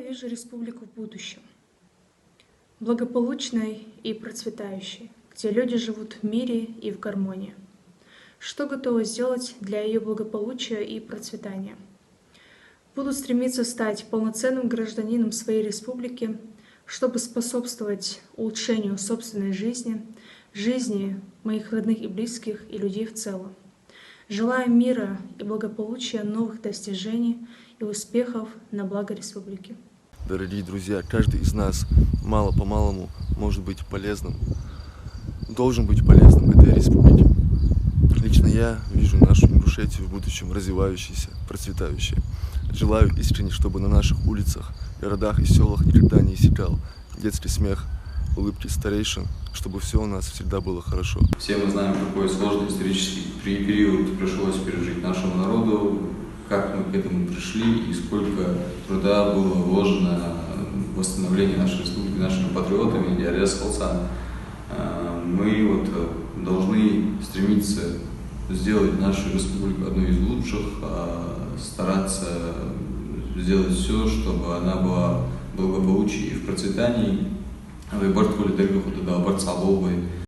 вижу республику в будущем? Благополучной и процветающей, где люди живут в мире и в гармонии. Что готова сделать для ее благополучия и процветания? Буду стремиться стать полноценным гражданином своей республики, чтобы способствовать улучшению собственной жизни, жизни моих родных и близких и людей в целом. Желаю мира и благополучия, новых достижений и успехов на благо республики. Дорогие друзья, каждый из нас мало-помалому может быть полезным, должен быть полезным этой республике. Лично я вижу нашу Ингушетию в будущем развивающейся, процветающей. Желаю искренне, чтобы на наших улицах, городах и селах никогда не иссякал детский смех, улыбки старейшин, чтобы все у нас всегда было хорошо. Все мы знаем, какой сложный исторический период пришлось пережить нашему народу, как мы к этому пришли и сколько труда было вложено в восстановление нашей республики нашими патриотами и Алиас Халсан. Мы должны стремиться сделать нашу республику одной из лучших, стараться сделать все, чтобы она была в благополучии и в процветании.